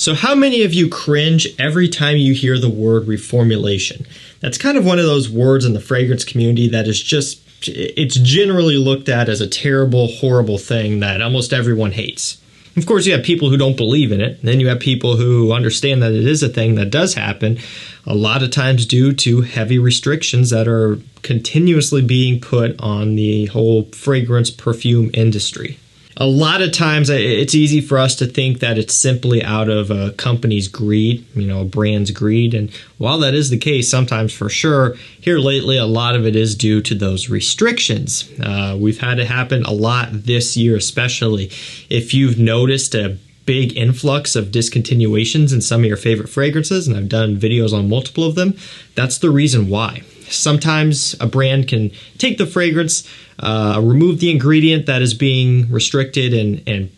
So how many of you cringe every time you hear the word reformulation? That's kind of one of those words in the fragrance community that is just, it's generally looked at as a terrible, horrible thing that almost everyone hates. Of course, you have people who don't believe in it. Then you have people who understand that it is a thing that does happen, a lot of times due to heavy restrictions that are continuously being put on the whole fragrance perfume industry. A lot of times it's easy for us to think that it's simply out of a company's greed, a brand's greed. And while that is the case sometimes for sure, here lately a lot of it is due to those restrictions. We've had it happen a lot this year especially. If you've noticed a big influx of discontinuations in some of your favorite fragrances, and I've done videos on multiple of them, that's the reason why. Sometimes a brand can take the fragrance, remove the ingredient that is being restricted and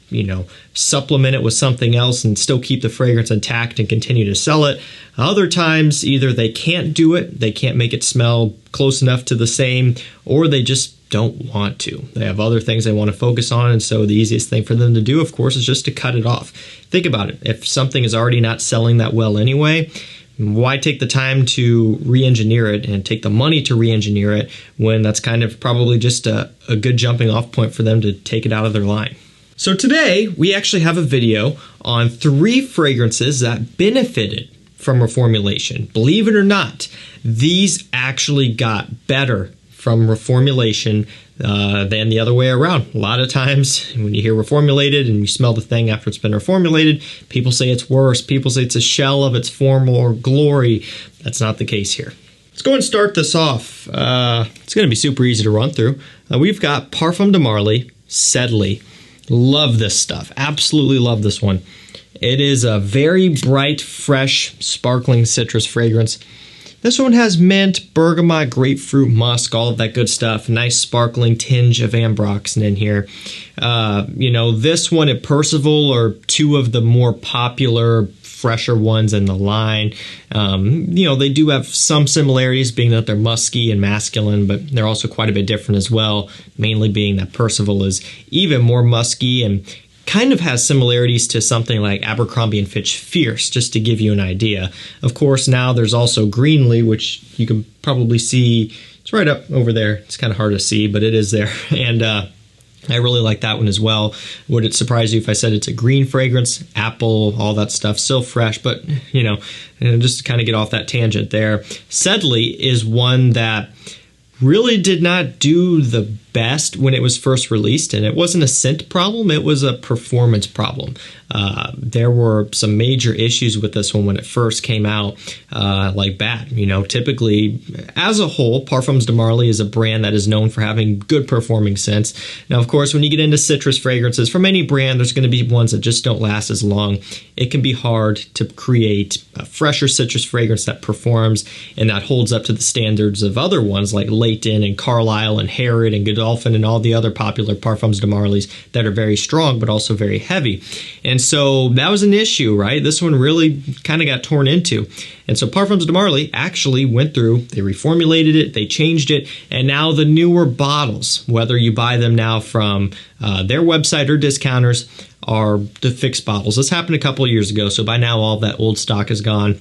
supplement it with something else and still keep the fragrance intact and continue to sell it. Other times, either they can't do it, they can't make it smell close enough to the same, or they just don't want to. They have other things they want to focus on, and so the easiest thing for them to do, of course, is just to cut it off. Think about it. If something is already not selling that well anyway, why take the time to re-engineer it and take the money to re-engineer it when that's kind of probably just a good jumping off point for them to take it out of their line? So today, we actually have a video on 3 fragrances that benefited from reformulation. Believe it or not, these actually got better from reformulation than the other way around. A lot of times when you hear reformulated and you smell the thing after it's been reformulated, people say it's worse. People say it's a shell of its former glory. That's not the case here. Let's go and start this off. It's going to be super easy to run through. We've got Parfum de Marly, Sedley. Love this stuff. Absolutely love this one. It is a very bright, fresh, sparkling citrus fragrance. This one has mint, bergamot, grapefruit, musk, all of that good stuff. Nice sparkling tinge of ambroxan in here. This one and Percival are 2 of the more popular, fresher ones in the line. They do have some similarities, being that they're musky and masculine, but they're also quite a bit different as well, mainly being that Percival is even more musky and kind of has similarities to something like Abercrombie & Fitch Fierce, just to give you an idea. Of course, now there's also Greenlee, which you can probably see. It's right up over there. It's kind of hard to see, but it is there. And I really like that one as well. Would it surprise you if I said it's a green fragrance? Apple, all that stuff, still fresh, but, just to kind of get off that tangent there. Sedley is one that really did not do the best when it was first released, and it wasn't a scent problem, it was a performance problem. There were some major issues with this one when it first came out, like bad. Typically, as a whole, Parfums de Marly is a brand that is known for having good performing scents. Now, of course, when you get into citrus fragrances, from any brand, there's going to be ones that just don't last as long. It can be hard to create a fresher citrus fragrance that performs and that holds up to the standards of other ones like Layton and Carlisle and Harrod and Godolphin and all the other popular Parfums de Marlys that are very strong but also very heavy. And so that was an issue, right? This one really kind of got torn into. And so Parfums de Marly actually went through, they reformulated it, they changed it, and now the newer bottles, whether you buy them now from their website or discounters, are the fixed bottles. This happened a couple of years ago, so by now all of that old stock is gone.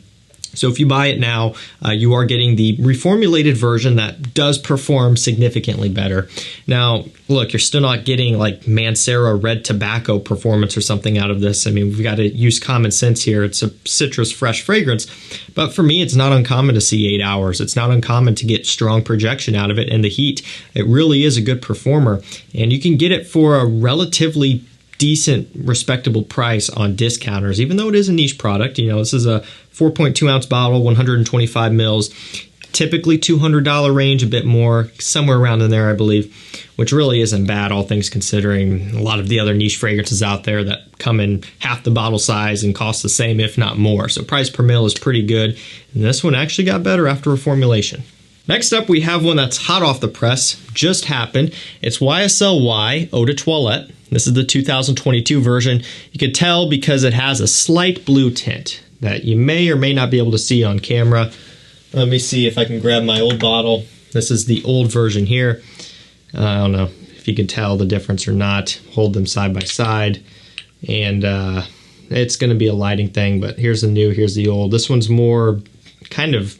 So if you buy it now, you are getting the reformulated version that does perform significantly better. Now, look, you're still not getting like Mancera Red Tobacco performance or something out of this. I mean, we've got to use common sense here. It's a citrus fresh fragrance, but for me, it's not uncommon to see 8 hours. It's not uncommon to get strong projection out of it and the heat. It really is a good performer, and you can get it for a relatively decent, respectable price on discounters, even though it is a niche product. This is a 4.2 ounce bottle, 125 mils, typically $200 range, a bit more, somewhere around in there, I believe, which really isn't bad, all things considering a lot of the other niche fragrances out there that come in half the bottle size and cost the same, if not more. So price per mil is pretty good. And this one actually got better after reformulation. Next up, we have one that's hot off the press, just happened. It's YSL Y Eau de Toilette. This is the 2022 version. You can tell because it has a slight blue tint that you may or may not be able to see on camera. Let me see if I can grab my old bottle. This is the old version here. I don't know if you can tell the difference or not. Hold them side by side. And it's going to be a lighting thing, but here's the new, here's the old. This one's more kind of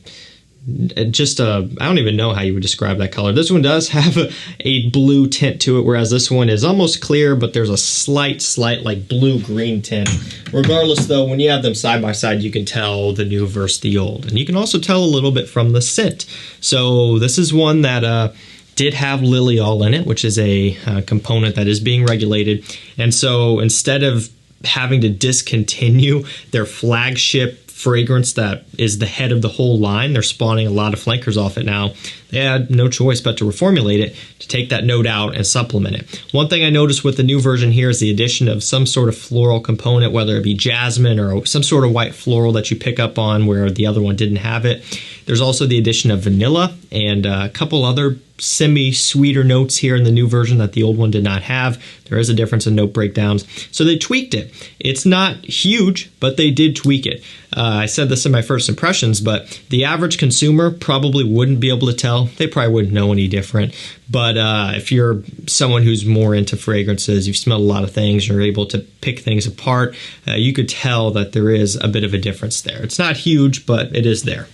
just I don't even know how you would describe that color. This one does have a blue tint to it, whereas this one is almost clear, but there's a slight like blue-green tint. Regardless, though, when you have them side by side, you can tell the new versus the old. And you can also tell a little bit from the scent. So this is one that did have liliol in it, which is a component that is being regulated. And so instead of having to discontinue their flagship fragrance that is the head of the whole line, they're spawning a lot of flankers off it now. They had no choice but to reformulate it, to take that note out and supplement it. One thing I noticed with the new version here is the addition of some sort of floral component, whether it be jasmine or some sort of white floral that you pick up on where the other one didn't have it. There's also the addition of vanilla and a couple other semi-sweeter notes here in the new version that the old one did not have. There is a difference in note breakdowns. So they tweaked it. It's not huge, but they did tweak it. I said this in my first impressions, but the average consumer probably wouldn't be able to tell. They probably wouldn't know any different. But if you're someone who's more into fragrances, you've smelled a lot of things, you're able to pick things apart, you could tell that there is a bit of a difference there. It's not huge, but it is there.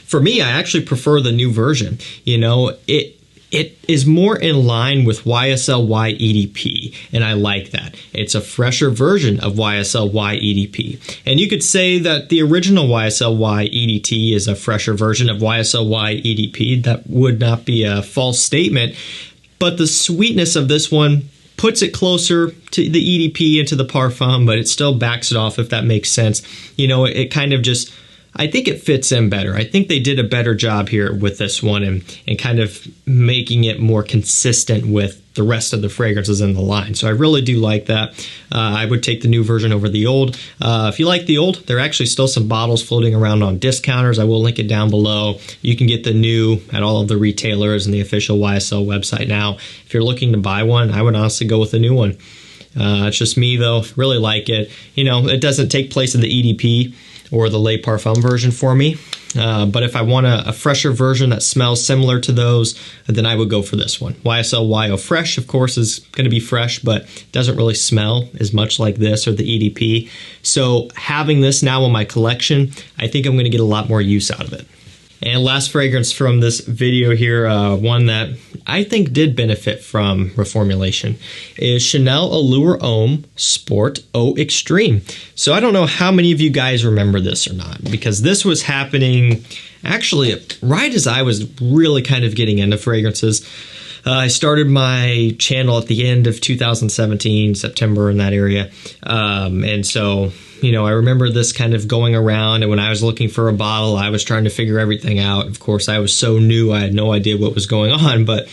For me, I actually prefer the new version. You know, it is more in line with YSL-Y EDP, and I like that. It's a fresher version of YSL-Y EDP. And you could say that the original YSL-Y EDT is a fresher version of YSL-Y EDP. That would not be a false statement, but the sweetness of this one puts it closer to the EDP and to the Parfum, but it still backs it off, if that makes sense. You know, it kind of just, I think it fits in better. I think they did a better job here with this one and kind of making it more consistent with the rest of the fragrances in the line. So I really do like that. I would take the new version over the old. If you like the old, there are actually still some bottles floating around on discounters. I will link it down below. You can get the new at all of the retailers and the official YSL website now. If you're looking to buy one, I would honestly go with the new one. It's just me, though. Really like it. You know, it doesn't take place in the EDP or the Le Parfum version for me. But if I want a fresher version that smells similar to those, then I would go for this one. YSL Eau Fresh, of course, is going to be fresh, but doesn't really smell as much like this or the EDP. So having this now in my collection, I think I'm going to get a lot more use out of it. And last fragrance from this video here, one that I think did benefit from reformulation, is Chanel Allure Homme Sport Eau Extreme. So I don't know how many of you guys remember this or not, because this was happening actually right as I was really kind of getting into fragrances. I started my channel at the end of 2017, September in that area. And so, you know, I remember this kind of going around, and when I was looking for a bottle, I was trying to figure everything out. Of course, I was so new, I had no idea what was going on, but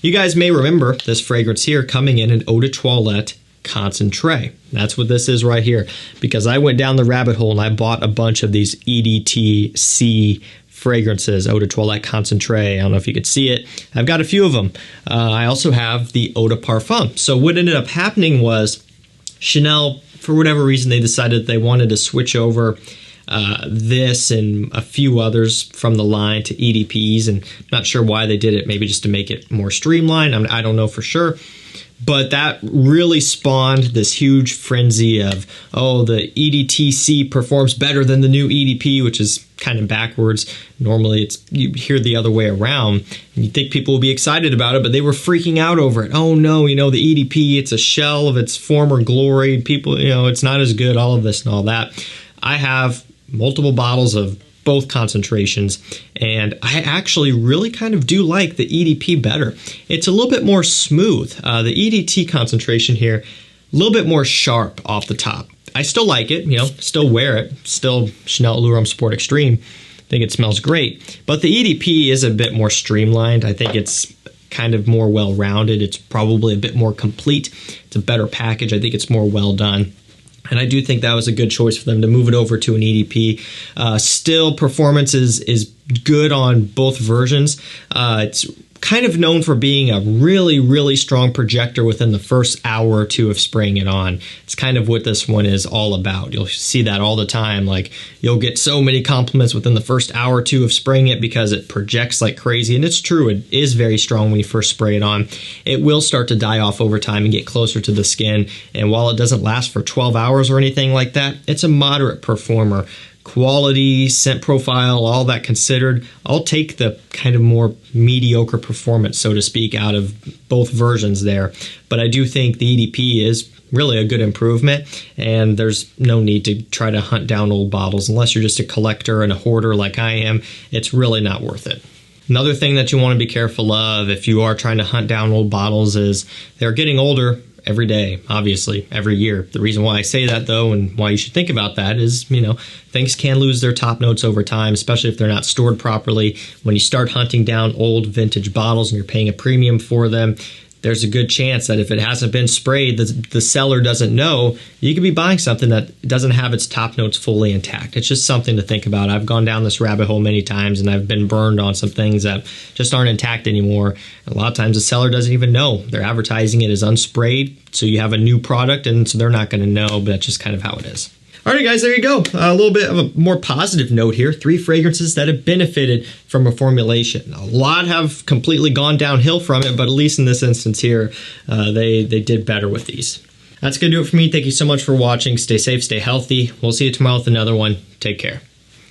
you guys may remember this fragrance here coming in an Eau de Toilette Concentré. That's what this is right here, because I went down the rabbit hole and I bought a bunch of these EDTC fragrances, Eau de Toilette Concentré. I don't know if you could see it. I've got a few of them. I also have the Eau de Parfum. So what ended up happening was Chanel, for whatever reason, they decided they wanted to switch over this and a few others from the line to EDPs, and I'm not sure why they did it, maybe just to make it more streamlined. I don't know for sure. But that really spawned this huge frenzy of, oh, the EDTC performs better than the new EDP, which is kind of backwards. Normally, you hear the other way around, and you think people will be excited about it, but they were freaking out over it. Oh, no, you know, the EDP, it's a shell of its former glory. People, you know, it's not as good, all of this and all that. I have multiple bottles of both concentrations, and I actually really kind of do like the EDP better. It's a little bit more smooth. The EDT concentration here, a little bit more sharp off the top. I still like it, you know, still wear it, still Chanel Allure Homme Sport Extreme. I think it smells great, but the EDP is a bit more streamlined. I think it's kind of more well-rounded. It's probably a bit more complete. It's a better package. I think it's more well done. And I do think that was a good choice for them to move it over to an EDP. Still, performance is good on both versions. It's kind of known for being a really, really strong projector within the first hour or two of spraying it on. It's kind of what this one is all about. You'll see that all the time. Like, you'll get so many compliments within the first hour or two of spraying it because it projects like crazy. And it's true, it is very strong when you first spray it on. It will start to die off over time and get closer to the skin. And while it doesn't last for 12 hours or anything like that, it's a moderate performer. Quality, scent profile, all that considered, I'll take the kind of more mediocre performance, so to speak, out of both versions there. But I do think the EDP is really a good improvement, and there's no need to try to hunt down old bottles. Unless you're just a collector and a hoarder like I am, it's really not worth it. Another thing that you want to be careful of if you are trying to hunt down old bottles is they're getting older every day, obviously, every year. The reason why I say that, though, and why you should think about that is, things can lose their top notes over time, especially if they're not stored properly. When you start hunting down old vintage bottles and you're paying a premium for them, there's a good chance that if it hasn't been sprayed, the seller doesn't know, you could be buying something that doesn't have its top notes fully intact. It's just something to think about. I've gone down this rabbit hole many times, and I've been burned on some things that just aren't intact anymore. A lot of times the seller doesn't even know. They're advertising it as unsprayed, so you have a new product, and so they're not going to know, but that's just kind of how it is. All right, guys, there you go. A little bit of a more positive note here. 3 fragrances that have benefited from reformulation. A lot have completely gone downhill from it, but at least in this instance here, they did better with these. That's going to do it for me. Thank you so much for watching. Stay safe, stay healthy. We'll see you tomorrow with another one. Take care.